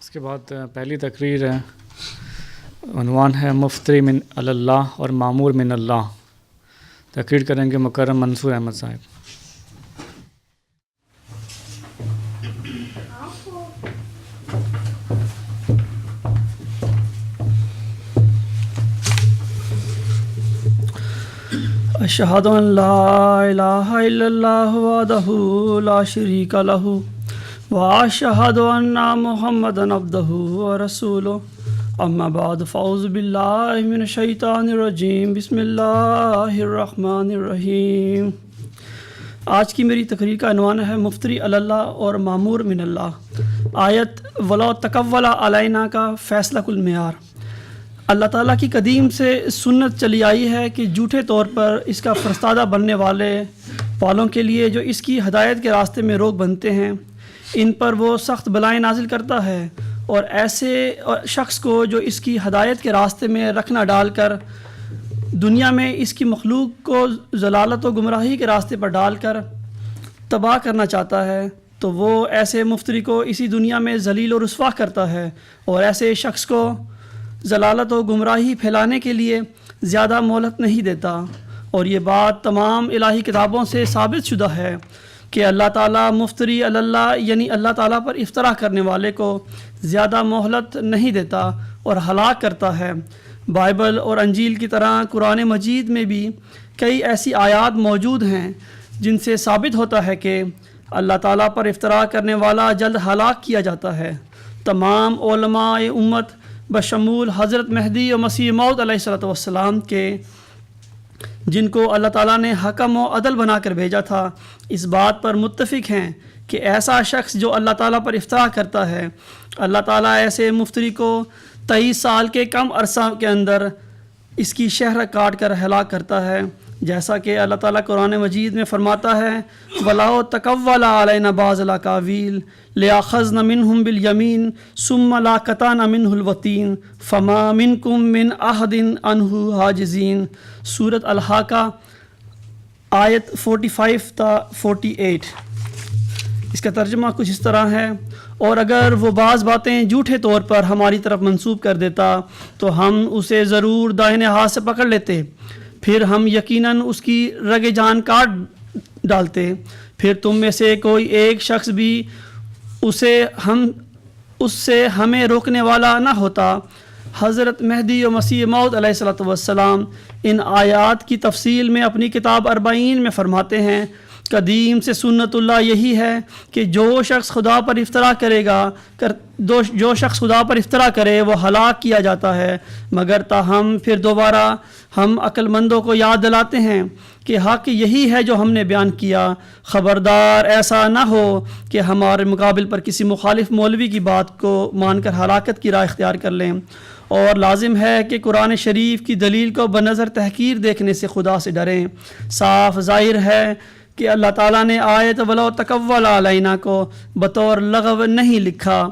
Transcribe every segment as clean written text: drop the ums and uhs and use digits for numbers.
اس کے بعد پہلی تقریر ہے، عنوان ہے مفتری من اللہ اور معمور من اللہ۔ تقریر کریں گے مکرم منصور احمد صاحب۔ اشہد ان لا الہ الا اللہ وحدہ لا شریک لہ واشہد ان محمدا عبدہ ورسولہ، اما بعد فاعوذ باللہ من الشیطان الرجیم، بسم اللہ الرحمن الرحیم۔ آج کی میری تقریر کا عنوان ہے مفتری علی اللہ اور معمور من اللہ۔ آیت وَلَوْ تَقَوَّلَ عَلَيْنَا کا فیصلہ کل معیار۔ اللہ تعالیٰ کی قدیم سے سنت چلی آئی ہے کہ جھوٹے طور پر اس کا فرستادہ بننے والوں کے لیے جو اس کی ہدایت کے راستے میں روک بنتے ہیں، ان پر وہ سخت بلائیں نازل کرتا ہے، اور ایسے شخص کو جو اس کی ہدایت کے راستے میں رکھنا ڈال کر دنیا میں اس کی مخلوق کو ضلالت و گمراہی کے راستے پر ڈال کر تباہ کرنا چاہتا ہے، تو وہ ایسے مفتری کو اسی دنیا میں ذلیل و رسوا کرتا ہے، اور ایسے شخص کو ضلالت و گمراہی پھیلانے کے لیے زیادہ مہلت نہیں دیتا۔ اور یہ بات تمام الہی کتابوں سے ثابت شدہ ہے کہ اللہ تعالیٰ مفتری علی اللہ یعنی اللہ تعالیٰ پر افطرا کرنے والے کو زیادہ مہلت نہیں دیتا اور ہلاک کرتا ہے۔ بائبل اور انجیل کی طرح قرآن مجید میں بھی کئی ایسی آیات موجود ہیں جن سے ثابت ہوتا ہے کہ اللہ تعالیٰ پر افطرا کرنے والا جلد ہلاک کیا جاتا ہے۔ تمام علماء امت بشمول حضرت مہدی و مسیح موعود علیہ السلام کے، جن کو اللہ تعالیٰ نے حکم و عدل بنا کر بھیجا تھا، اس بات پر متفق ہیں کہ ایسا شخص جو اللہ تعالیٰ پر افطرا کرتا ہے، اللہ تعالیٰ ایسے مفتری کو 23 سال کے کم عرصہ کے اندر اس کی شہرت کاٹ کر ہلاک کرتا ہے، جیسا کہ اللہ تعالیٰ قرآن مجید میں فرماتا ہے وَلَوْ تَقَوَّلَ عَلَيْنَا بَعْضَ الْأَقَاوِيلِ لِأَخَذْنَا مِنْهُ بِالْيَمِينِ ثُمَّ لَقَطَعْنَا مِنْهُ الْوَتِينَ فَمَا مِنْكُمْ مِنْ أَحَدٍ عَنْهُ حَاجِزِينَ۔ سورۃ الحاقہ آیت 45 تا 48۔ اس کا ترجمہ کچھ اس طرح ہے، اور اگر وہ بعض باتیں جھوٹے طور پر ہماری طرف منسوب کر دیتا تو ہم اسے ضرور دائیں ہاتھ سے پکڑ لیتے، پھر ہم یقیناً اس کی رگ جان کاٹ ڈالتے، پھر تم میں سے کوئی ایک شخص بھی اس سے ہمیں روکنے والا نہ ہوتا۔ حضرت مہدی و مسیح موعود علیہ السلام ان آیات کی تفصیل میں اپنی کتاب 40 میں فرماتے ہیں قدیم سے سنت اللہ یہی ہے کہ جو شخص خدا پر افطرا کرے وہ ہلاک کیا جاتا ہے، مگر تاہم پھر دوبارہ ہم عقل مندوں کو یاد دلاتے ہیں کہ حق یہی ہے جو ہم نے بیان کیا، خبردار ایسا نہ ہو کہ ہمارے مقابل پر کسی مخالف مولوی کی بات کو مان کر ہلاکت کی راہ اختیار کر لیں۔ اور لازم ہے کہ قرآن شریف کی دلیل کو بنظر تحقیر دیکھنے سے خدا سے ڈریں۔ صاف ظاہر ہے کہ اللہ تعالیٰ نے آیت وَلَوْ تَقَوَّلَ عَلَيْنَا کو بطور لغو نہیں لکھا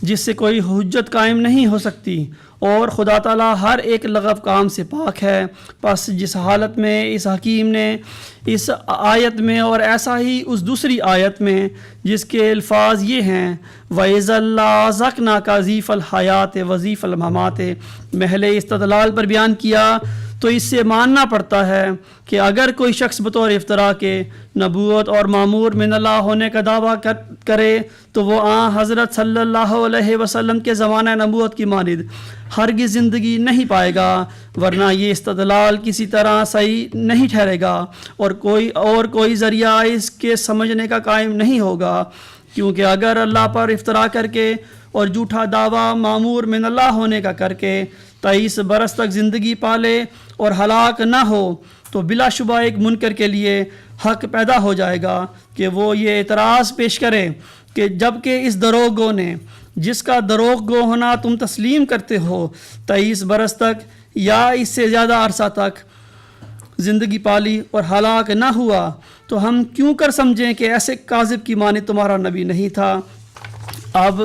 جس سے کوئی حجت قائم نہیں ہو سکتی، اور خدا تعالیٰ ہر ایک لغو کام سے پاک ہے۔ پس جس حالت میں اس حکیم نے اس آیت میں اور ایسا ہی اس دوسری آیت میں جس کے الفاظ یہ ہیں وَإِذَا لَأَذَقْنَاكَ ضِعْفَ الْحَيَاةِ وَضِعْفَ الْمَمَاتِ محل استدلال پر بیان کیا، تو اس سے ماننا پڑتا ہے کہ اگر کوئی شخص بطور افطرا کے نبوت اور معمور من اللہ ہونے کا دعویٰ کرے تو وہ حضرت صلی اللہ علیہ وسلم کے زمانہ نبوت کی مانند ہرگز زندگی نہیں پائے گا، ورنہ یہ استدلال کسی طرح صحیح نہیں ٹھہرے گا، اور کوئی ذریعہ اس کے سمجھنے کا قائم نہیں ہوگا، کیونکہ اگر اللہ پر افطرا کر کے اور جھوٹا دعویٰ معمور من اللہ ہونے کا کر کے 23 برس تک زندگی پالے اور ہلاک نہ ہو تو بلا شبہ ایک منکر کے لیے حق پیدا ہو جائے گا کہ وہ یہ اعتراض پیش کرے کہ جب کہ اس دروغ گو نے جس کا دروغ گو ہونا تم تسلیم کرتے ہو 23 برس تک یا اس سے زیادہ عرصہ تک زندگی پالی اور ہلاک نہ ہوا، تو ہم کیوں کر سمجھیں کہ ایسے کاذب کی مانند تمہارا نبی نہیں تھا۔ اب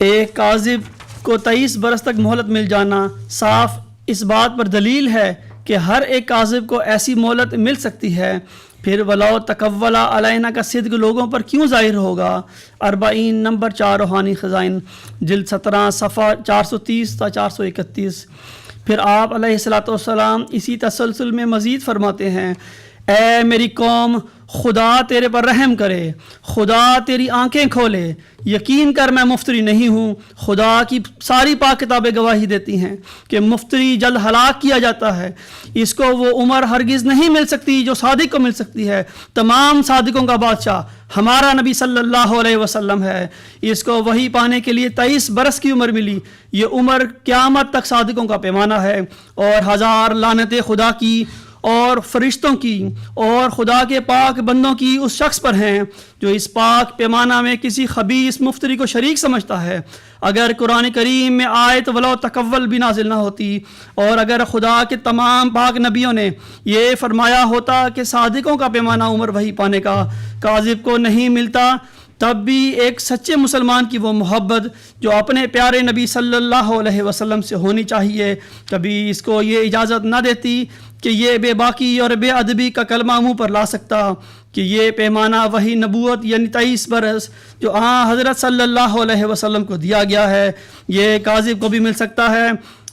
ایک کاذب کو 23 برس تک مہلت مل جانا صاف اس بات پر دلیل ہے کہ ہر ایک کاذب کو ایسی مہلت مل سکتی ہے، پھر ولو تکولا علینا کا صدق لوگوں پر کیوں ظاہر ہوگا؟ 40 نمبر 4 روحانی خزائن جلد 17 صفحہ 430 تا 431۔ پھر آپ علیہ الصلوۃ والسلام اسی تسلسل میں مزید فرماتے ہیں، اے میری قوم، خدا تیرے پر رحم کرے، خدا تیری آنکھیں کھولے، یقین کر میں مفتری نہیں ہوں۔ خدا کی ساری پاک کتابیں گواہی دیتی ہیں کہ مفتری جلد ہلاک کیا جاتا ہے، اس کو وہ عمر ہرگز نہیں مل سکتی جو صادق کو مل سکتی ہے۔ تمام صادقوں کا بادشاہ ہمارا نبی صلی اللہ علیہ وسلم ہے، اس کو وحی پانے کے لیے 23 برس کی عمر ملی۔ یہ عمر قیامت تک صادقوں کا پیمانہ ہے، اور 1000 لعنتیں خدا کی اور فرشتوں کی اور خدا کے پاک بندوں کی اس شخص پر ہیں جو اس پاک پیمانہ میں کسی خبیث مفتری کو شریک سمجھتا ہے۔ اگر قرآن کریم میں آیت ولو تکول بھی نازل نہ ہوتی، اور اگر خدا کے تمام پاک نبیوں نے یہ فرمایا ہوتا کہ صادقوں کا پیمانہ عمر وحی پانے کا کاذب کو نہیں ملتا، تب بھی ایک سچے مسلمان کی وہ محبت جو اپنے پیارے نبی صلی اللہ علیہ وسلم سے ہونی چاہیے کبھی اس کو یہ اجازت نہ دیتی کہ یہ بے باکی اور بے ادبی کا کلمہ منہ پر لا سکتا کہ یہ پیمانہ وحی نبوت یعنی 23 برس جو حضرت صلی اللہ علیہ وسلم کو دیا گیا ہے یہ کاذب کو بھی مل سکتا ہے۔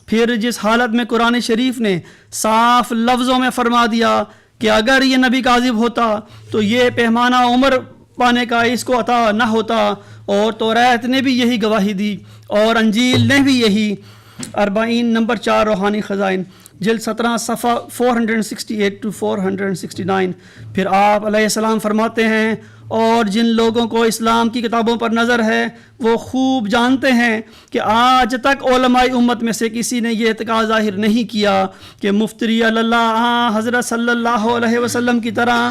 پھر جس حالت میں قرآن شریف نے صاف لفظوں میں فرما دیا کہ اگر یہ نبی کاذب ہوتا تو یہ پیمانہ عمر پانے کا اس کو عطا نہ ہوتا، اور توریت نے بھی یہی گواہی دی اور انجیل نے بھی یہی۔ 40 نمبر 4 روحانی خزائن جلد 17 صفحہ 468 to 469۔ پھر آپ علیہ السلام فرماتے ہیں، اور جن لوگوں کو اسلام کی کتابوں پر نظر ہے وہ خوب جانتے ہیں کہ آج تک علماء امت میں سے کسی نے یہ اعتقاد ظاہر نہیں کیا کہ مفتری اللہ حضرت صلی اللہ علیہ وسلم کی طرح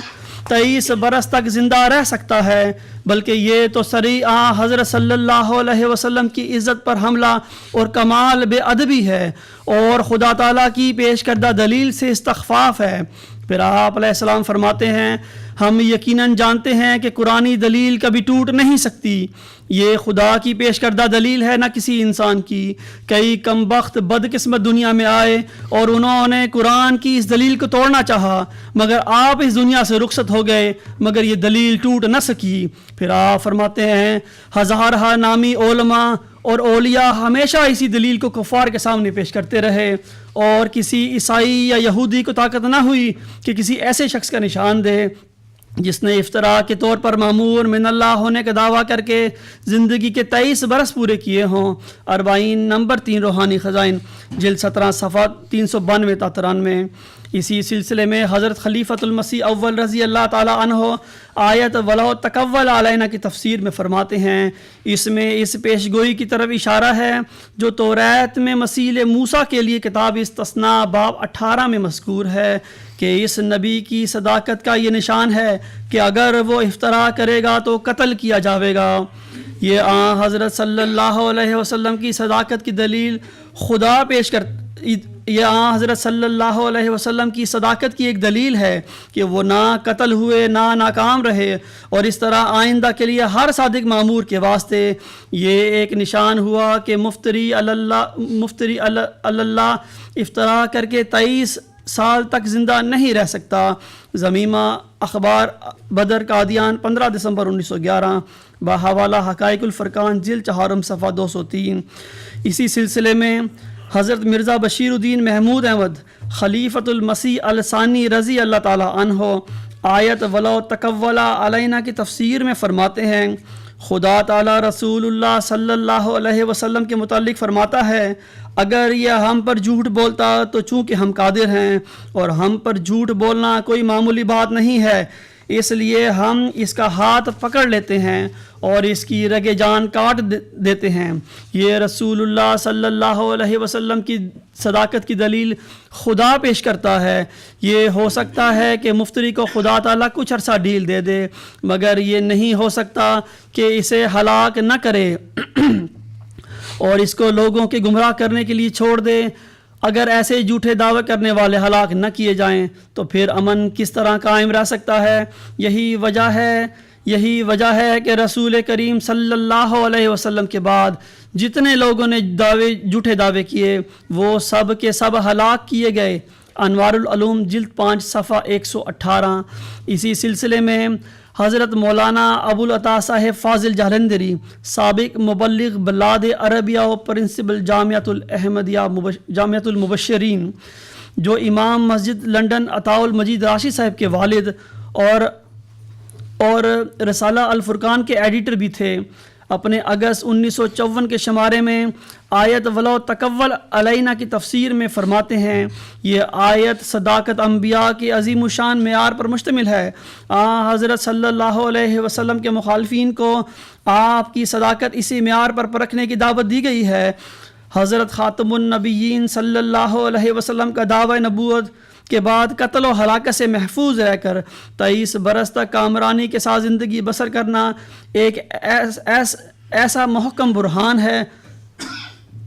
23 برس تک زندہ رہ سکتا ہے، بلکہ یہ تو صریح حضرت صلی اللہ علیہ وسلم کی عزت پر حملہ اور کمال بے ادبی ہے، اور خدا تعالیٰ کی پیش کردہ دلیل سے استخفاف ہے۔ پھر آپ علیہ السلام فرماتے ہیں، ہم یقیناً جانتے ہیں کہ قرآنی دلیل کبھی ٹوٹ نہیں سکتی، یہ خدا کی پیش کردہ دلیل ہے نہ کسی انسان کی۔ کئی کم بخت بد قسمت دنیا میں آئے اور انہوں نے قرآن کی اس دلیل کو توڑنا چاہا، مگر آپ اس دنیا سے رخصت ہو گئے، مگر یہ دلیل ٹوٹ نہ سکی۔ پھر آپ فرماتے ہیں، ہزارہ نامی علماء اور اولیاء ہمیشہ اسی دلیل کو کفار کے سامنے پیش کرتے رہے، اور کسی عیسائی یا یہودی کو طاقت نہ ہوئی کہ کسی ایسے شخص کا نشان دے جس نے افطراء کے طور پر مامور من اللہ ہونے کا دعویٰ کر کے زندگی کے 23 برس پورے کیے ہوں۔ 40 نمبر 3 روحانی خزائن جلد 17 صفحہ 392 تا 93۔ اسی سلسلے میں حضرت خلیفۃ المسیح اول رضی اللہ تعالیٰ عنہ آیت ولو تکول علینا کی تفسیر میں فرماتے ہیں، اس میں اس پیش گوئی کی طرف اشارہ ہے جو توریت میں مسیح موسیٰ کے لیے کتاب استثناء باب 18 میں مذکور ہے کہ اس نبی کی صداقت کا یہ نشان ہے کہ اگر وہ افطرا کرے گا تو قتل کیا جاوے گا۔ یہ حضرت صلی اللہ علیہ وسلم کی صداقت کی دلیل خدا پیش کر یہ حضرت صلی اللہ علیہ وسلم کی صداقت کی ایک دلیل ہے کہ وہ نہ قتل ہوئے نہ ناکام رہے، اور اس طرح آئندہ کے لیے ہر صادق مامور کے واسطے یہ ایک نشان ہوا کہ مفتری اللہ افطرا کر کے 23 سال تک زندہ نہیں رہ سکتا۔ زمیمہ اخبار بدر قادیان 15 دسمبر 1911 بحوالہ حقائق الفرقان جلد 4 صفحہ 203۔ اسی سلسلے میں حضرت مرزا بشیر الدین محمود احمد خلیفۃ المسیح الثانی رضی اللہ تعالیٰ عنہ آیت ولو تکولا علینا کی تفسیر میں فرماتے ہیں، خدا تعالیٰ رسول اللہ صلی اللہ علیہ وسلم کے متعلق فرماتا ہے، اگر یہ ہم پر جھوٹ بولتا تو چونکہ ہم قادر ہیں، اور ہم پر جھوٹ بولنا کوئی معمولی بات نہیں ہے، اس لیے ہم اس کا ہاتھ پکڑ لیتے ہیں اور اس کی رگ جان کاٹ دیتے ہیں۔ یہ رسول اللہ صلی اللہ علیہ وسلم کی صداقت کی دلیل خدا پیش کرتا ہے۔ یہ ہو سکتا ہے کہ مفتری کو خدا تعالیٰ کچھ عرصہ ڈھیل دے دے، مگر یہ نہیں ہو سکتا کہ اسے ہلاک نہ کرے اور اس کو لوگوں کے گمراہ کرنے کے لیے چھوڑ دے۔ اگر ایسے جھوٹے دعوے کرنے والے ہلاک نہ کیے جائیں تو پھر امن کس طرح قائم رہ سکتا ہے؟ یہی وجہ ہے کہ رسول کریم صلی اللہ علیہ وسلم کے بعد جتنے لوگوں نے جھوٹے دعوے کیے وہ سب کے سب ہلاک کیے گئے۔ انوار العلوم جلد 5 صفحہ 118۔ اسی سلسلے میں حضرت مولانا ابوالعطا صاحب فاضل جالندھری، سابق مبلغ بلاد عربیہ و پرنسپل جامعۃ المبشرین، جو امام مسجد لنڈن عطاء المجید راشد صاحب کے والد اور رسالہ الفرقان کے ایڈیٹر بھی تھے، اپنے اگست 1954 کے شمارے میں آیت ولو تکول علینا کی تفسیر میں فرماتے ہیں، یہ آیت صداقت انبیاء کے عظیم الشان معیار پر مشتمل ہے۔ حضرت صلی اللہ علیہ وسلم کے مخالفین کو آپ کی صداقت اسی معیار پر پرکھنے کی دعوت دی گئی ہے۔ حضرت خاتم النبیین صلی اللہ علیہ وسلم کا دعوی نبوت کے بعد قتل و ہلاکت سے محفوظ رہ کر 23 برس تک کامرانی کے ساتھ زندگی بسر کرنا ایک ایسا محکم برہان ہے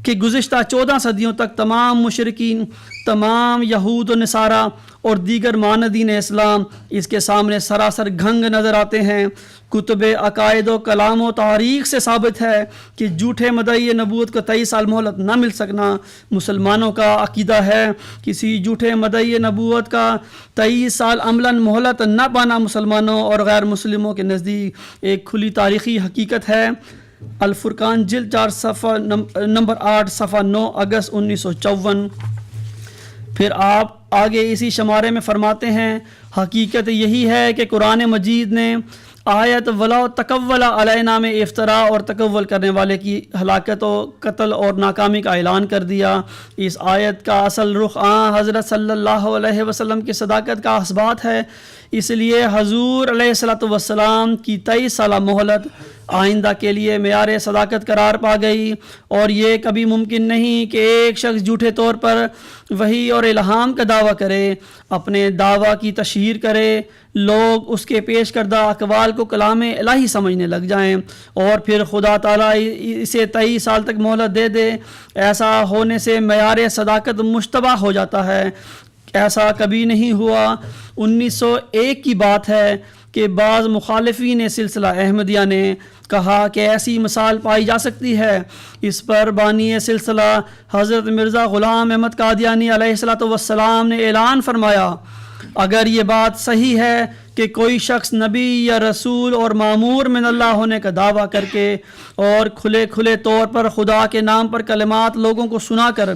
کہ گزشتہ 14 صدیوں تک تمام مشرکین، تمام یہود و نصارہ اور دیگر معاندین اسلام اس کے سامنے سراسر گھنگ نظر آتے ہیں۔ کتب عقائد و کلام و تاریخ سے ثابت ہے کہ جھوٹے مدعی نبوت کو 23 سال مہلت نہ مل سکنا۔ مسلمانوں کا عقیدہ ہے کسی جھوٹے مدعی نبوت کا 23 سال عملاً مہلت نہ پانا مسلمانوں اور غیر مسلموں کے نزدیک ایک کھلی تاریخی حقیقت ہے۔ الفرقان جلد 4 صفحہ نمبر 8 صفحہ 9 اگست 1954۔ پھر آپ آگے اسی شمارے میں فرماتے ہیں، حقیقت یہی ہے کہ قرآن مجید نے آیت ولا تکول علینا میں افطراء اور تکول کرنے والے کی ہلاکت و قتل اور ناکامی کا اعلان کر دیا۔ اس آیت کا اصل رخ حضرت صلی اللہ علیہ وسلم کی صداقت کا اثبات ہے، اس لیے حضور علیہ الصلوۃ والسلام کی 23 سالہ مہلت آئندہ کے لیے معیار صداقت قرار پا گئی، اور یہ کبھی ممکن نہیں کہ ایک شخص جھوٹے طور پر وحی اور الہام کا دعویٰ کرے، اپنے دعویٰ کی تشہیر کرے، لوگ اس کے پیش کردہ اقوال کو کلام الہی سمجھنے لگ جائیں اور پھر خدا تعالیٰ اسے 23 سال تک مہلت دے دے۔ ایسا ہونے سے معیار صداقت مشتبہ ہو جاتا ہے۔ ایسا کبھی نہیں ہوا۔ 1901 کی بات ہے کہ بعض مخالفین سلسلہ احمدیہ نے کہا کہ ایسی مثال پائی جا سکتی ہے۔ اس پر بانی سلسلہ حضرت مرزا غلام احمد قادیانی علیہ الصلوۃ والسلام نے اعلان فرمایا، اگر یہ بات صحیح ہے کہ کوئی شخص نبی یا رسول اور مامور من اللہ ہونے کا دعویٰ کر کے اور کھلے طور پر خدا کے نام پر کلمات لوگوں کو سنا کر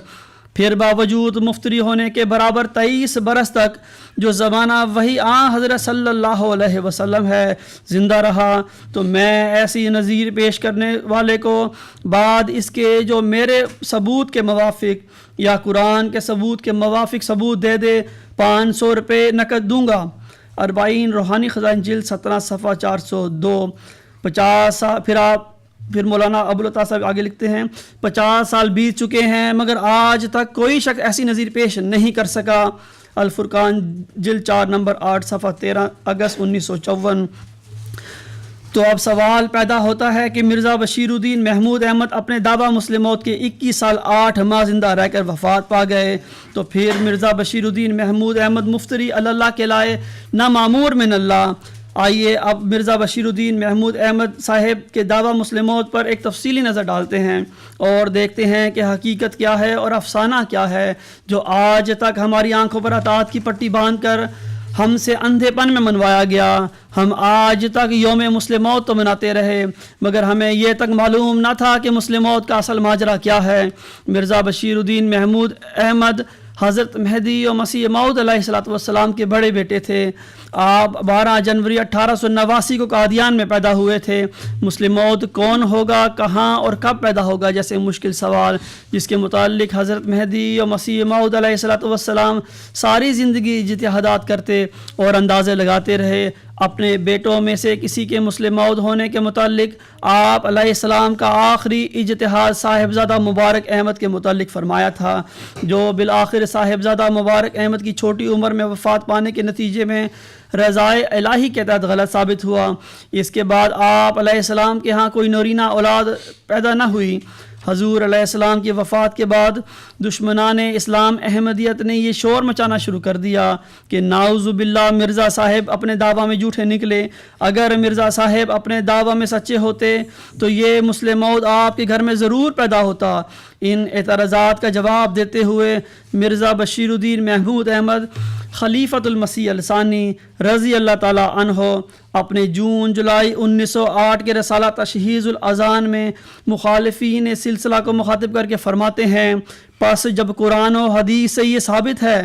پھر باوجود مفتری ہونے کے برابر 23 برس تک جو زمانہ وہی حضرت صلی اللہ علیہ وسلم ہے زندہ رہا، تو میں ایسی نظیر پیش کرنے والے کو بعد اس کے جو میرے ثبوت کے موافق یا قرآن کے ثبوت کے موافق ثبوت دے دے 500 روپے نقد دوں گا۔ 40 روحانی خزائن جلد 17 صفحہ 402۔ 50 پھر مولانا ابوالعطا صاحب آگے لکھتے ہیں، 50 سال بیت چکے ہیں مگر آج تک کوئی شخص ایسی نظیر پیش نہیں کر سکا۔ الفرقان جلد 4 نمبر 8 صفحہ 13 اگست 1954۔ تو اب سوال پیدا ہوتا ہے کہ مرزا بشیر الدین محمود احمد اپنے دعویٰ مسلموت کے 21 سال 8 ماہ زندہ رہ کر وفات پا گئے، تو پھر مرزا بشیر الدین محمود احمد مفتری اللہ کے لائے نہ معمور من اللہ۔ آئیے اب مرزا بشیر الدین محمود احمد صاحب کے دعویٰ مسلموت پر ایک تفصیلی نظر ڈالتے ہیں اور دیکھتے ہیں کہ حقیقت کیا ہے اور افسانہ کیا ہے جو آج تک ہماری آنکھوں پر اطاعت کی پٹی باندھ کر ہم سے اندھے پن میں منوایا گیا۔ ہم آج تک یوم مسلموت تو مناتے رہے مگر ہمیں یہ تک معلوم نہ تھا کہ مسلموت کا اصل ماجرا کیا ہے۔ مرزا بشیر الدین محمود احمد حضرت مہدی و مسیح موعود علیہ الصلوۃ والسلام کے بڑے بیٹے تھے۔ آپ 12 جنوری 1889 کو قادیان میں پیدا ہوئے تھے۔ مسلم موعود کون ہوگا، کہاں اور کب پیدا ہوگا جیسے مشکل سوال جس کے متعلق حضرت مہدی و مسیح موعود علیہ الصلوۃ والسلام ساری زندگی اجتہادات کرتے اور اندازے لگاتے رہے۔ اپنے بیٹوں میں سے کسی کے مسلم موعود ہونے کے متعلق آپ علیہ السلام کا آخری اجتہاد صاحبزادہ مبارک احمد کے متعلق فرمایا تھا، جو بالآخر صاحبزادہ مبارک احمد کی چھوٹی عمر میں وفات پانے کے نتیجے میں رضائے الہی کے تحت غلط ثابت ہوا۔ اس کے بعد آپ علیہ السلام کے ہاں کوئی نورینہ اولاد پیدا نہ ہوئی۔ حضور علیہ السلام کی وفات کے بعد دشمنان اسلام احمدیت نے یہ شور مچانا شروع کر دیا کہ نعوذ باللہ مرزا صاحب اپنے دعویٰ میں جھوٹے نکلے. اگر مرزا صاحب اپنے دعویٰ میں سچے ہوتے تو یہ مسلم موعود آپ کے گھر میں ضرور پیدا ہوتا. ان اعتراضات کا جواب دیتے ہوئے مرزا بشیر الدین محمود احمد خلیفۃ المسیح الثانی رضی اللہ تعالیٰ عنہ اپنے جون جولائی 1908 کے رسالہ تشہیز الاذان میں مخالفین سلسلہ کو مخاطب کر کے فرماتے ہیں پس جب قرآن و حدیث سے یہ ثابت ہے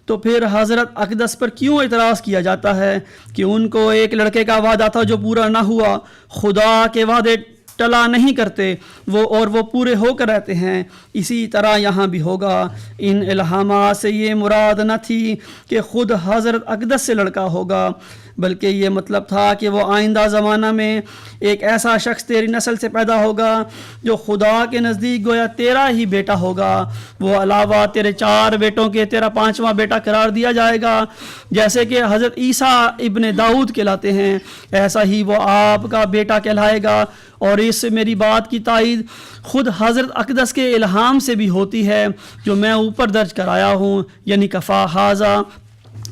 تو پھر حضرت اقدس پر کیوں اعتراض کیا جاتا ہے کہ ان کو ایک لڑکے کا وعدہ تھا جو پورا نہ ہوا. خدا کے وعدے ٹلا نہیں کرتے وہ پورے ہو کر رہتے ہیں. اسی طرح یہاں بھی ہوگا. ان الہامات سے یہ مراد نہ تھی کہ خود حضرت اقدس سے لڑکا ہوگا بلکہ یہ مطلب تھا کہ وہ آئندہ زمانہ میں ایک ایسا شخص تیری نسل سے پیدا ہوگا جو خدا کے نزدیک گویا تیرا ہی بیٹا ہوگا. وہ علاوہ تیرے 4 بیٹوں کے تیرا 5واں بیٹا قرار دیا جائے گا. جیسے کہ حضرت عیسیٰ ابن داؤد کہلاتے ہیں ایسا ہی وہ آپ کا بیٹا کہلائے گا. اور اس میری بات کی تائید خود حضرت اقدس کے الہام سے بھی ہوتی ہے جو میں اوپر درج کرایا ہوں یعنی کفا حاضہ،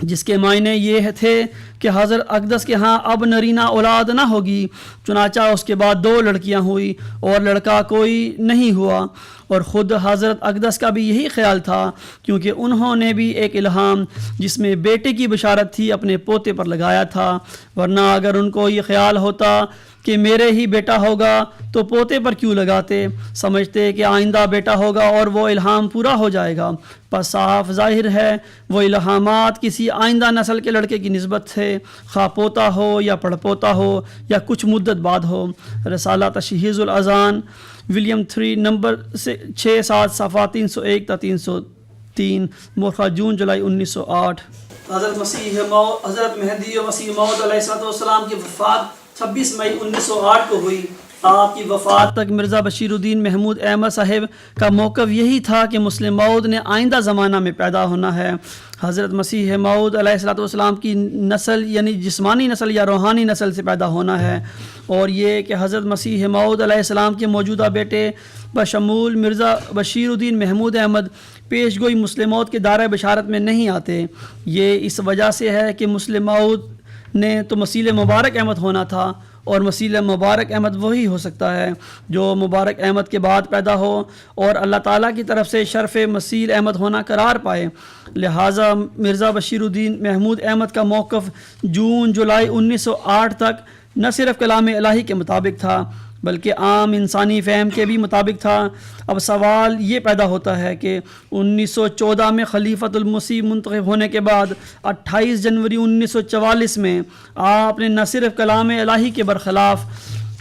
جس کے معنی یہ تھے کہ حضرت اقدس کے ہاں اب نرینہ اولاد نہ ہوگی. چنانچہ اس کے بعد 2 لڑکیاں ہوئی اور لڑکا کوئی نہیں ہوا. اور خود حضرت اقدس کا بھی یہی خیال تھا کیونکہ انہوں نے بھی ایک الہام جس میں بیٹے کی بشارت تھی اپنے پوتے پر لگایا تھا. ورنہ اگر ان کو یہ خیال ہوتا کہ میرے ہی بیٹا ہوگا تو پوتے پر کیوں لگاتے، سمجھتے کہ آئندہ بیٹا ہوگا اور وہ الہام پورا ہو جائے گا. پس صاف ظاہر ہے وہ الہامات کسی آئندہ نسل کے لڑکے کی نسبت سے خواہ پوتا ہو یا پڑ پوتا ہو یا کچھ مدت بعد ہو. رسالہ تشہیز الاذان ولیم 3 نمبر 6-7 صفحہ 301 تا 303 مورخہ جون جولائی 1908. حضرت مہدی مسیح موعود علیہ السلام کی وفات 26 مئی 1908 کو ہوئی. آپ کی وفات تک مرزا بشیر الدین محمود احمد صاحب کا موقف یہی تھا کہ مسلم موعود نے آئندہ زمانہ میں پیدا ہونا ہے. حضرت مسیح موعود علیہ السلام کی نسل یعنی جسمانی نسل یا روحانی نسل سے پیدا ہونا ہے. اور یہ کہ حضرت مسیح موعود علیہ السلام کے موجودہ بیٹے بشمول مرزا بشیر الدین محمود احمد پیش گوئی مسلم موعود کے دائرہ بشارت میں نہیں آتے. یہ اس وجہ سے ہے کہ مسلم موعود نے تو مسیح مبارک احمد ہونا تھا اور مسیح مبارک احمد وہی ہو سکتا ہے جو مبارک احمد کے بعد پیدا ہو اور اللہ تعالیٰ کی طرف سے شرف مسیح احمد ہونا قرار پائے. لہٰذا مرزا بشیر الدین محمود احمد کا موقف جون جولائی 1908 تک نہ صرف کلام الہی کے مطابق تھا بلکہ عام انسانی فہم کے بھی مطابق تھا. اب سوال یہ پیدا ہوتا ہے کہ 1914 میں خلیفۃ المسیح منتخب ہونے کے بعد 28 جنوری 1944 میں آپ نے نہ صرف کلام الہی کے برخلاف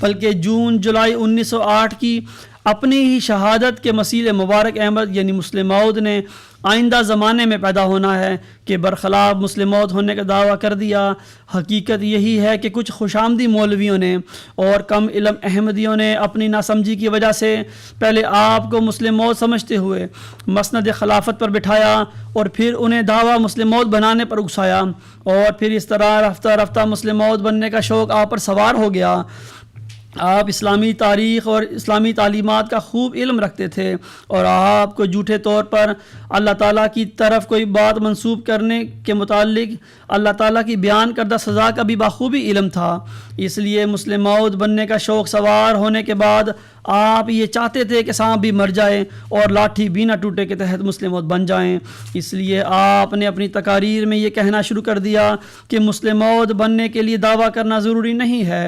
بلکہ جون جولائی 1908 کی اپنی ہی شہادت کے مسیح مبارک احمد یعنی مسلم موعود نے آئندہ زمانے میں پیدا ہونا ہے کہ برخلاف مسلم موعود ہونے کا دعویٰ کر دیا. حقیقت یہی ہے کہ کچھ خوش آمدی مولویوں نے اور کم علم احمدیوں نے اپنی ناسمجھی کی وجہ سے پہلے آپ کو مسلم موعود سمجھتے ہوئے مسند خلافت پر بٹھایا اور پھر انہیں دعویٰ مسلم موعود بنانے پر اکسایا اور پھر اس طرح رفتہ رفتہ مسلم موعود بننے کا شوق آپ پر سوار ہو گیا. آپ اسلامی تاریخ اور اسلامی تعلیمات کا خوب علم رکھتے تھے اور آپ کو جھوٹے طور پر اللہ تعالیٰ کی طرف کوئی بات منسوب کرنے کے متعلق اللہ تعالیٰ کی بیان کردہ سزا کا بھی بخوبی علم تھا. اس لیے مسلم موعود بننے کا شوق سوار ہونے کے بعد آپ یہ چاہتے تھے کہ سانپ بھی مر جائے اور لاٹھی بھی نہ ٹوٹے کے تحت مسلم موعود بن جائیں. اس لیے آپ نے اپنی تقاریر میں یہ کہنا شروع کر دیا کہ مسلم موعود بننے کے لیے دعویٰ کرنا ضروری نہیں ہے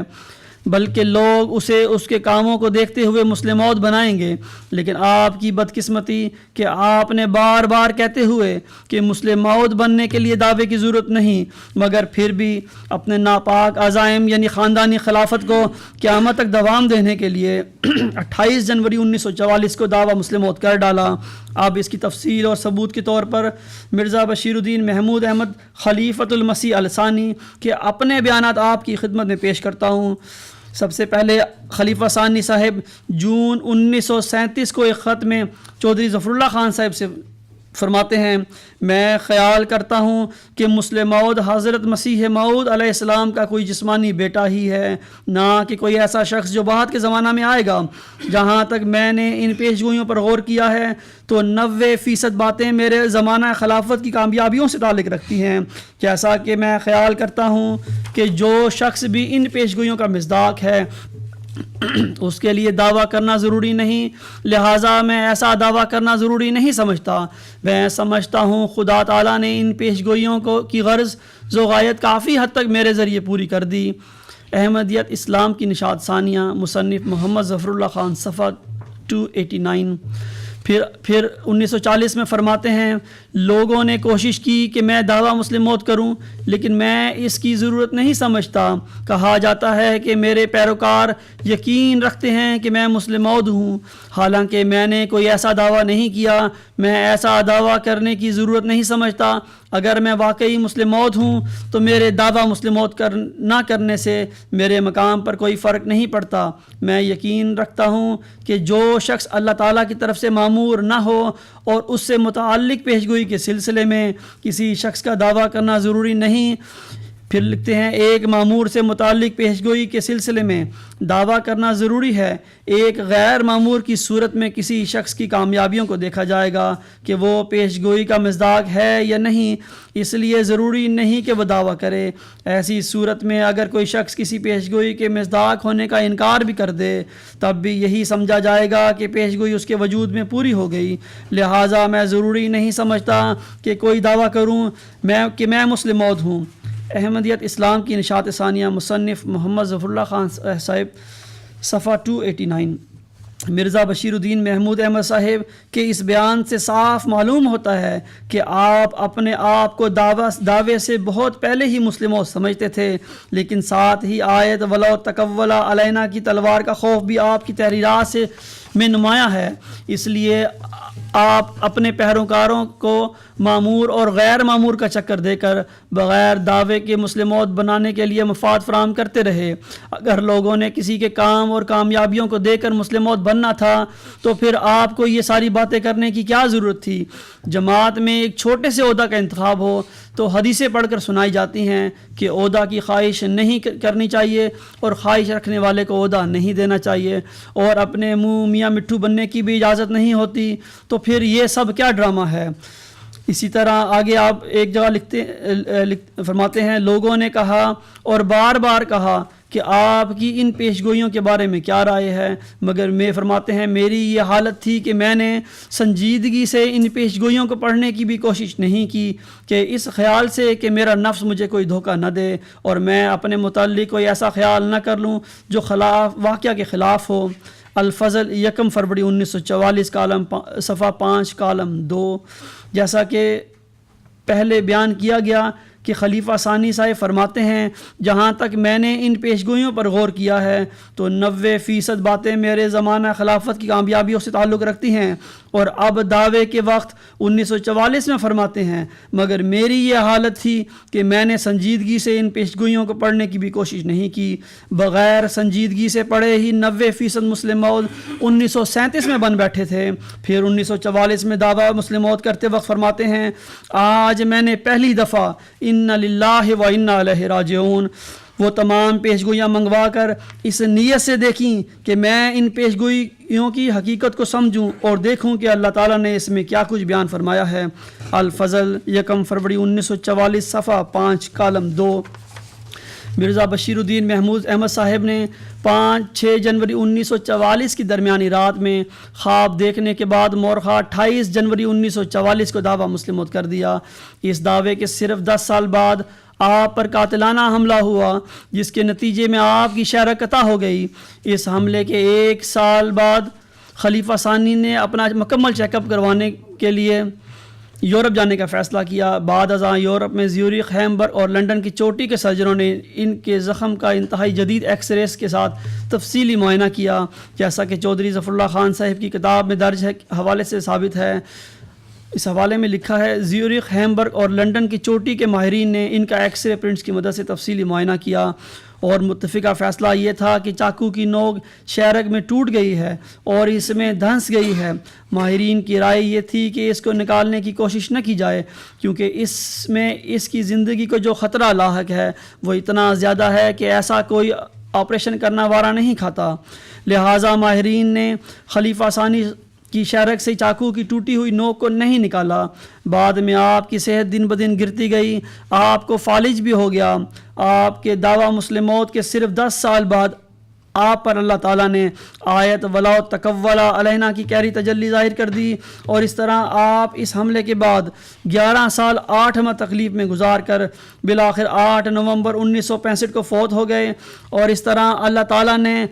بلکہ لوگ اسے اس کے کاموں کو دیکھتے ہوئے مسلم موعود بنائیں گے. لیکن آپ کی بدقسمتی کہ آپ نے بار بار کہتے ہوئے کہ مسلم موعود بننے کے لیے دعوے کی ضرورت نہیں مگر پھر بھی اپنے ناپاک عزائم یعنی خاندانی خلافت کو قیامت تک دوام دینے کے لیے 28 جنوری 1944 کو دعویٰ مسلم موعود کر ڈالا. اب اس کی تفصیل اور ثبوت کے طور پر مرزا بشیر الدین محمود احمد خلیفۃ المسیح الثانی کے اپنے بیانات آپ کی خدمت میں پیش کرتا ہوں. سب سے پہلے خلیفہ ثانی صاحب جون 1937 کو ایک خط میں چودھری ظفر اللہ خان صاحب سے فرماتے ہیں میں خیال کرتا ہوں کہ مسلم موعود حضرت مسیح موعود علیہ السلام کا کوئی جسمانی بیٹا ہی ہے، نہ کہ کوئی ایسا شخص جو بعد کے زمانہ میں آئے گا۔ جہاں تک میں نے ان پیش گوئیوں پر غور کیا ہے تو 90% باتیں میرے زمانہ خلافت کی کامیابیوں سے تعلق رکھتی ہیں، جیسا کہ میں خیال کرتا ہوں کہ جو شخص بھی ان پیش گوئیوں کا مصداق ہے اس کے لیے دعویٰ کرنا ضروری نہیں، لہٰذا میں ایسا دعویٰ کرنا ضروری نہیں سمجھتا۔ میں سمجھتا ہوں خدا تعالیٰ نے ان پیش گوئیوں کی غرض و غایت کافی حد تک میرے ذریعے پوری کر دی۔ احمدیت اسلام کی نشاط ثانیہ، مصنف محمد ظفر اللہ خان، صفحہ 289۔ پھر 1940 میں فرماتے ہیں لوگوں نے کوشش کی کہ میں دعویٰ مسلم موت کروں، لیکن میں اس کی ضرورت نہیں سمجھتا۔ کہا جاتا ہے کہ میرے پیروکار یقین رکھتے ہیں کہ میں مسلم موت ہوں، حالانکہ میں نے کوئی ایسا دعویٰ نہیں کیا۔ میں ایسا دعویٰ کرنے کی ضرورت نہیں سمجھتا۔ اگر میں واقعی مسلم موت ہوں تو میرے دعویٰ مسلم موت نہ کرنے سے میرے مقام پر کوئی فرق نہیں پڑتا۔ میں یقین رکھتا ہوں کہ جو شخص اللہ تعالیٰ کی طرف سے مامور نہ ہو اور اس سے متعلق پیشگوئی کے سلسلے میں کسی شخص کا دعویٰ کرنا ضروری نہیں۔ پھر لکھتے ہیں ایک مامور سے متعلق پیشگوئی کے سلسلے میں دعویٰ کرنا ضروری ہے۔ ایک غیر مامور کی صورت میں کسی شخص کی کامیابیوں کو دیکھا جائے گا کہ وہ پیشگوئی کا مصداق ہے یا نہیں، اس لیے ضروری نہیں کہ وہ دعویٰ کرے۔ ایسی صورت میں اگر کوئی شخص کسی پیشگوئی کے مصداق ہونے کا انکار بھی کر دے تب بھی یہی سمجھا جائے گا کہ پیشگوئی اس کے وجود میں پوری ہو گئی۔ لہٰذا میں ضروری نہیں سمجھتا کہ کوئی دعویٰ کروں کہ میں مسلم موعود ہوں۔ احمدیت اسلام کی نشاط ثانیہ، مصنف محمد ظفر اللہ خان صاحب، صفحہ 289۔ مرزا بشیر الدین محمود احمد صاحب کے اس بیان سے صاف معلوم ہوتا ہے کہ آپ اپنے آپ کو دعوے سے بہت پہلے ہی مسلم موعود سمجھتے تھے، لیکن ساتھ ہی آیت وَلَوْ تَقَوَّلَ عَلَيْنَا کی تلوار کا خوف بھی آپ کی تحریرات میں نمایاں ہے۔ اس لیے آپ اپنے پیروکاروں کو مامور اور غیر مامور کا چکر دے کر بغیر دعوے کے مسلم موعود بنانے کے لیے مفاد فراہم کرتے رہے۔ اگر لوگوں نے کسی کے کام اور کامیابیوں کو دیکھ کر مسلم موعود بننا تھا تو پھر آپ کو یہ ساری باتیں کرنے کی کیا ضرورت تھی؟ جماعت میں ایک چھوٹے سے عہدہ کا انتخاب ہو تو حدیثیں پڑھ کر سنائی جاتی ہیں کہ عہدہ کی خواہش نہیں کرنی چاہیے اور خواہش رکھنے والے کو عہدہ نہیں دینا چاہیے، اور اپنے منہ میاں مٹھو بننے کی بھی اجازت نہیں ہوتی، تو پھر یہ سب کیا ڈرامہ ہے؟ اسی طرح آگے آپ ایک جگہ فرماتے ہیں لوگوں نے کہا اور بار بار کہا کہ آپ کی ان پیشگوئیوں کے بارے میں کیا رائے ہے، مگر میں فرماتے ہیں میری یہ حالت تھی کہ میں نے سنجیدگی سے ان پیشگوئیوں کو پڑھنے کی بھی کوشش نہیں کی کہ اس خیال سے کہ میرا نفس مجھے کوئی دھوکہ نہ دے اور میں اپنے متعلق کوئی ایسا خیال نہ کر لوں جو واقعہ کے خلاف ہو۔ الفضل 1 فروری 1944، کالم صفحہ 5، کالم 2۔ جیسا کہ پہلے بیان کیا گیا کہ خلیفہ ثانی صاحب فرماتے ہیں جہاں تک میں نے ان پیشگوئیوں پر غور کیا ہے تو 90% باتیں میرے زمانہ خلافت کی کامیابیوں سے تعلق رکھتی ہیں، اور اب دعوے کے وقت 1944 میں فرماتے ہیں مگر میری یہ حالت تھی کہ میں نے سنجیدگی سے ان پیشگوئیوں کو پڑھنے کی بھی کوشش نہیں کی۔ بغیر سنجیدگی سے پڑھے ہی 90% مسلم موعود 1937 میں بن بیٹھے تھے۔ پھر 1944 میں دعویٰ مسلم موعود کرتے وقت فرماتے ہیں آج میں نے پہلی دفعہ اِنَّ لِلَّهِ وَإِنَّا إِلَيْهِ راجعون وہ تمام پیشگوئیاں منگوا کر اس نیت سے دیکھیں کہ میں ان پیشگوئیوں کی حقیقت کو سمجھوں اور دیکھوں کہ اللہ تعالیٰ نے اس میں کیا کچھ بیان فرمایا ہے۔ الفضل 1 فروری 1944، صفحہ 5، کالم 2۔ مرزا بشیر الدین محمود احمد صاحب نے 5-6 جنوری 1944 کی درمیانی رات میں خواب دیکھنے کے بعد مورخہ 28 جنوری 1944 کو دعویٰ مسلم موعود کر دیا۔ اس دعوے کے صرف 10 سال بعد آپ پر قاتلانہ حملہ ہوا جس کے نتیجے میں آپ کی شرح قطع ہو گئی۔ اس حملے کے 1 سال بعد خلیفہ ثانی نے اپنا مکمل چیک اپ کروانے کے لیے یورپ جانے کا فیصلہ کیا۔ بعد ازاں یورپ میں زیورخ، ہیمبرگ اور لنڈن کی چوٹی کے سرجنوں نے ان کے زخم کا انتہائی جدید ایکس ریز کے ساتھ تفصیلی معائنہ کیا، جیسا کہ چودھری ظفر اللہ خان صاحب کی کتاب میں درج ہے حوالے سے ثابت ہے۔ اس حوالے میں لکھا ہے زیورخ، ہیمبرگ اور لنڈن کی چوٹی کے ماہرین نے ان کا ایکس رے پرنٹس کی مدد سے تفصیلی معائنہ کیا اور متفقہ فیصلہ یہ تھا کہ چاقو کی نوک شہرک میں ٹوٹ گئی ہے اور اس میں دھنس گئی ہے۔ ماہرین کی رائے یہ تھی کہ اس کو نکالنے کی کوشش نہ کی جائے کیونکہ اس میں اس کی زندگی کو جو خطرہ لاحق ہے وہ اتنا زیادہ ہے کہ ایسا کوئی آپریشن کرنا وارہ نہیں کھاتا۔ لہٰذا ماہرین نے خلیفہ ثانی کی شہرک سے چاقو کی ٹوٹی ہوئی نوک کو نہیں نکالا۔ بعد میں آپ کی صحت دن بدن گرتی گئی، آپ کو فالج بھی ہو گیا۔ آپ کے دعویٰ مسلم موت کے صرف 10 سال بعد آپ پر اللہ تعالیٰ نے آیت ولا تقولا علینا کی گہری تجلی ظاہر کر دی، اور اس طرح آپ اس حملے کے بعد 11 سال 8 ماہ تکلیف میں گزار کر بالآخر 8 نومبر 1965 کو فوت ہو گئے۔ اور اس طرح اللہ تعالیٰ نے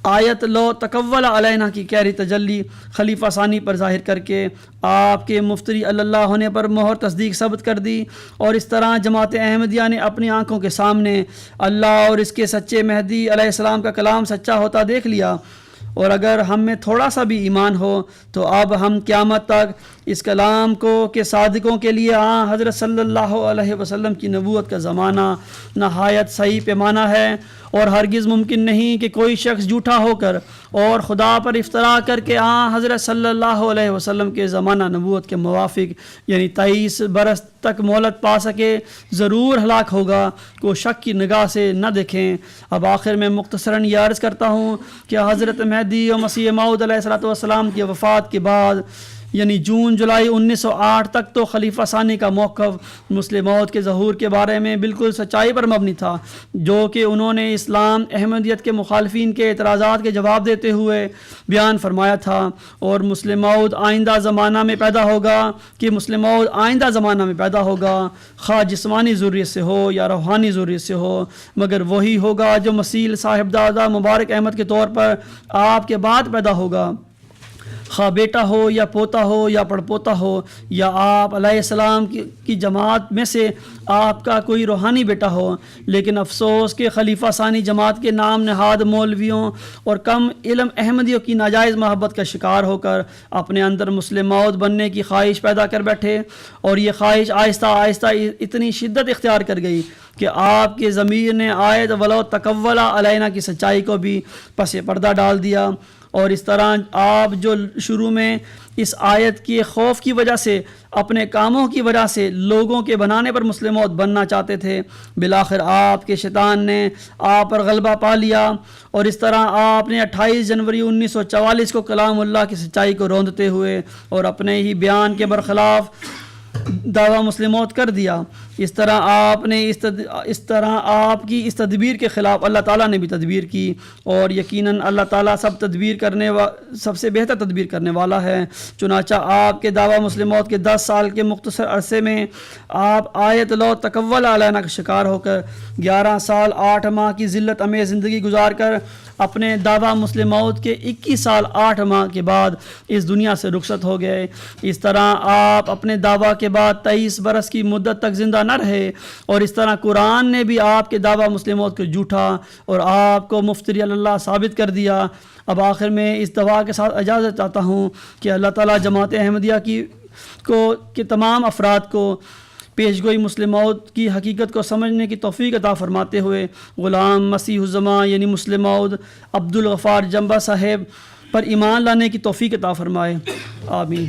آیت لو تقول علینا کی گہری تجلی خلیفہ ثانی پر ظاہر کر کے آپ کے مفتری اللہ ہونے پر مہر تصدیق ثبت کر دی، اور اس طرح جماعت احمدیہ نے اپنی آنکھوں کے سامنے اللہ اور اس کے سچے مہدی علیہ السلام کا کلام سچا ہوتا دیکھ لیا۔ اور اگر ہم میں تھوڑا سا بھی ایمان ہو تو اب ہم قیامت تک اس کلام کو کہ صادقوں کے لیے حضرت صلی اللہ علیہ وسلم کی نبوت کا زمانہ نہایت صحیح پیمانہ ہے، اور ہرگز ممکن نہیں کہ کوئی شخص جھوٹا ہو کر اور خدا پر افطرا کر کے حضرت صلی اللہ علیہ وسلم کے زمانہ نبوت کے موافق یعنی 23 برس تک مہلت پا سکے۔ ضرور ہلاک ہوگا، کوئی شک کی نگاہ سے نہ دیکھیں۔ اب آخر میں مختصراً یہ عرض کرتا ہوں کہ حضرت مہدی و مسیح موعود علیہ السلام کی وفات کے بعد یعنی جون جولائی 1908 تک تو خلیفہ ثانی کا موقف مسلم موعود کے ظہور کے بارے میں بالکل سچائی پر مبنی تھا، جو کہ انہوں نے اسلام احمدیت کے مخالفین کے اعتراضات کے جواب دیتے ہوئے بیان فرمایا تھا۔ اور مسلم موعود آئندہ زمانہ میں پیدا ہوگا کہ مسلم موعود آئندہ زمانہ میں پیدا ہوگا، خواہ جسمانی ضروریت سے ہو یا روحانی ضروریت سے ہو، مگر وہی ہوگا جو مسیح صاحبزادہ مبارک احمد کے طور پر آپ کے بعد پیدا ہوگا، خواہ بیٹا ہو یا پوتا ہو یا پڑپوتا ہو، یا آپ علیہ السلام کی جماعت میں سے آپ کا کوئی روحانی بیٹا ہو۔ لیکن افسوس کہ خلیفہ ثانی جماعت کے نام نہاد مولویوں اور کم علم احمدیوں کی ناجائز محبت کا شکار ہو کر اپنے اندر مسلم موعود بننے کی خواہش پیدا کر بیٹھے، اور یہ خواہش آہستہ آہستہ اتنی شدت اختیار کر گئی کہ آپ کے ضمیر نے آیت ولو تقولا علینا کی سچائی کو بھی پس پردہ ڈال دیا۔ اور اس طرح آپ جو شروع میں اس آیت کے خوف کی وجہ سے اپنے کاموں کی وجہ سے لوگوں کے بنانے پر مسلم موعود بننا چاہتے تھے، بالآخر آپ کے شیطان نے آپ پر غلبہ پا لیا، اور اس طرح آپ نے 28 جنوری 1944 کو کلام اللہ کی سچائی کو روندتے ہوئے اور اپنے ہی بیان کے برخلاف دعویٰ مسلم موعود کر دیا۔ اس طرح آپ کی اس تدبیر کے خلاف اللہ تعالیٰ نے بھی تدبیر کی، اور یقیناً اللہ تعالیٰ سب سے بہتر تدبیر کرنے والا ہے۔ چنانچہ آپ کے دعویٰ مسلم موعود کے 10 سال کے مختصر عرصے میں آپ آیت لو تقول علینا کا شکار ہو کر 11 سال 8 ماہ کی ذلت امیز زندگی گزار کر اپنے دعویٰ مسلم موعود کے 21 سال 8 ماہ کے بعد اس دنیا سے رخصت ہو گئے۔ اس طرح آپ اپنے دعویٰ کے بعد 23 برس کی مدت تک زندہ نہ رہے، اور اس طرح قرآن نے بھی آپ کے دعویٰ مسلم موعود کو جھوٹا اور آپ کو مفتری اللہ ثابت کر دیا۔ اب آخر میں اس دعا کے ساتھ اجازت چاہتا ہوں کہ اللہ تعالیٰ جماعت احمدیہ کے تمام افراد کو پیش گوئی مسلم موعود کی حقیقت کو سمجھنے کی توفیق عطا فرماتے ہوئے غلام مسیح الزمان یعنی مسلم موعود عبدالغفار جنبہ صاحب پر ایمان لانے کی توفیق عطا فرمائے، آمین۔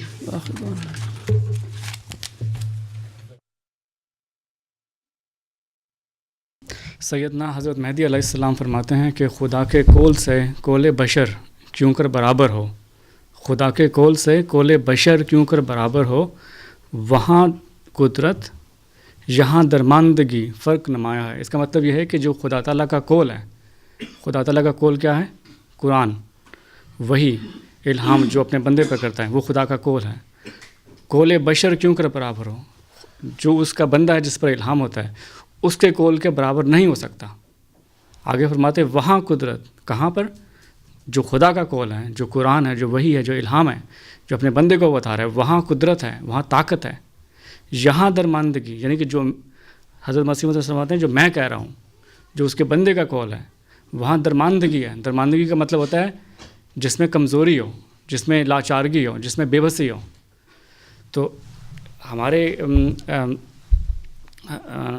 سیدنا حضرت مہدی علیہ السلام فرماتے ہیں کہ خدا کے کول سے کول بشر کیوں کر برابر ہو، خدا کے کول سے کول بشر کیوں کر برابر ہو، وہاں قدرت یہاں درماندگی فرق نمایاں ہے۔ اس کا مطلب یہ ہے کہ جو خدا تعالیٰ کا کول ہے، خدا تعالیٰ کا کول کیا ہے؟ قرآن، وہی الہام جو اپنے بندے پر کرتا ہے وہ خدا کا کول ہے۔ کول بشر کیوں کر برابر ہو، جو اس کا بندہ ہے جس پر الہام ہوتا ہے اس کے کول کے برابر نہیں ہو سکتا۔ آگے فرماتے وہاں قدرت، کہاں پر؟ جو خدا کا کول ہے، جو قرآن ہے، جو وہی ہے، جو الہام ہے، جو اپنے بندے کو بتا رہا ہے، وہاں قدرت ہے، وہاں طاقت ہے۔ یہاں درماندگی یعنی کہ جو حضرت مسیح موعود فرماتے ہیں جو میں کہہ رہا ہوں، جو اس کے بندے کا کول ہے، وہاں درماندگی ہے۔ درماندگی کا مطلب ہوتا ہے جس میں کمزوری ہو، جس میں لاچارگی ہو، جس میں بے بسی ہو۔ تو ہمارے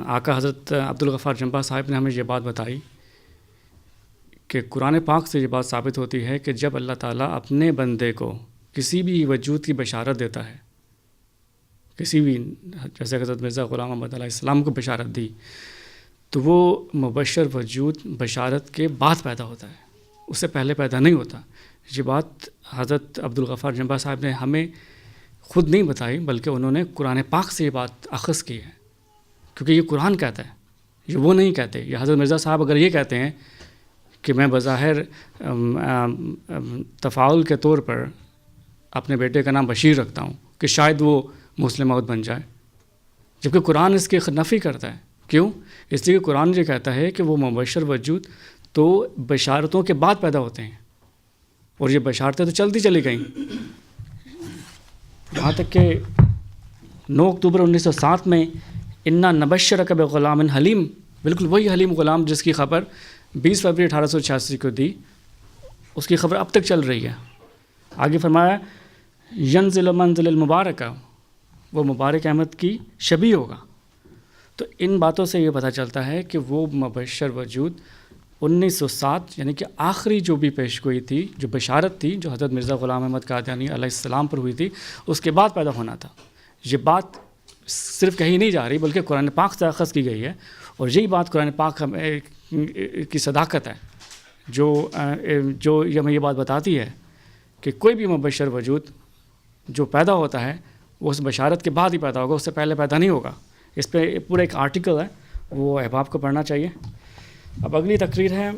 آقا حضرت عبدالغفار جنبہ صاحب نے ہمیں یہ بات بتائی کہ قرآن پاک سے یہ بات ثابت ہوتی ہے کہ جب اللہ تعالیٰ اپنے بندے کو کسی بھی وجود کی بشارت دیتا ہے، کسی بھی، جیسے حضرت مرزا غلام احمد علیہ السلام کو بشارت دی، تو وہ مبشر وجود بشارت کے بعد پیدا ہوتا ہے، اس سے پہلے پیدا نہیں ہوتا۔ یہ بات حضرت عبدالغفار جنبا صاحب نے ہمیں خود نہیں بتائی، بلکہ انہوں نے قرآن پاک سے یہ بات اخذ کی ہے، کیونکہ یہ قرآن کہتا ہے، یہ وہ نہیں کہتے۔ یہ حضرت مرزا صاحب اگر یہ کہتے ہیں کہ میں بظاہر تفاعل کے طور پر اپنے بیٹے کا نام بشیر رکھتا ہوں کہ شاید وہ مسلم موعود بن جائے، جبکہ قرآن اس کی نفی کرتا ہے۔ کیوں؟ اس لیے کہ قرآن یہ کہتا ہے کہ وہ مبشر وجود تو بشارتوں کے بعد پیدا ہوتے ہیں، اور یہ بشارتیں تو چلتی چلی گئیں، یہاں تک کہ 9 اکتوبر 1907 میں انا نبشرک بغلام حلیم، بالکل وہی حلیم غلام جس کی خبر 20 فروری 1886 کو دی، اس کی خبر اب تک چل رہی ہے۔ آگے فرمایا ینزل منزل المبارکہ، وہ مبارک احمد کی شبیہ ہوگا۔ تو ان باتوں سے یہ پتہ چلتا ہے کہ وہ مبشر وجود 1907 یعنی کہ آخری جو بھی پیشگوئی تھی، جو بشارت تھی، جو حضرت مرزا غلام احمد قادیانی علیہ السلام پر ہوئی تھی، اس کے بعد پیدا ہونا تھا۔ یہ بات صرف کہیں نہیں جا رہی، بلکہ قرآن پاک سے اخذ کی گئی ہے، اور یہی بات قرآن پاک کی صداقت ہے جو ہمیں یہ بات بتاتی ہے کہ کوئی بھی مبشر وجود جو پیدا ہوتا ہے وہ اس بشارت کے بعد ہی پیدا ہوگا، اس سے پہلے پیدا نہیں ہوگا۔ اس پہ پورا ایک آرٹیکل ہے، وہ احباب کو پڑھنا چاہیے۔ اب اگلی تقریر ہے